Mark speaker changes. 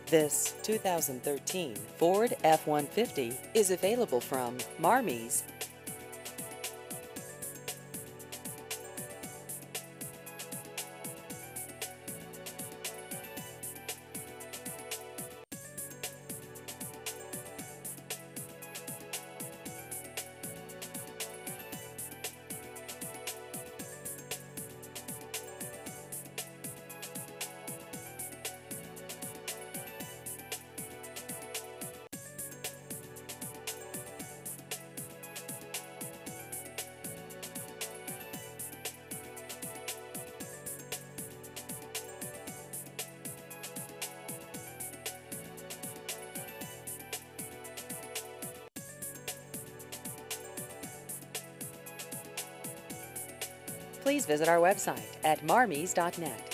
Speaker 1: This 2013 Ford F-150 is available from Marmies. Please visit our website at marmies.net.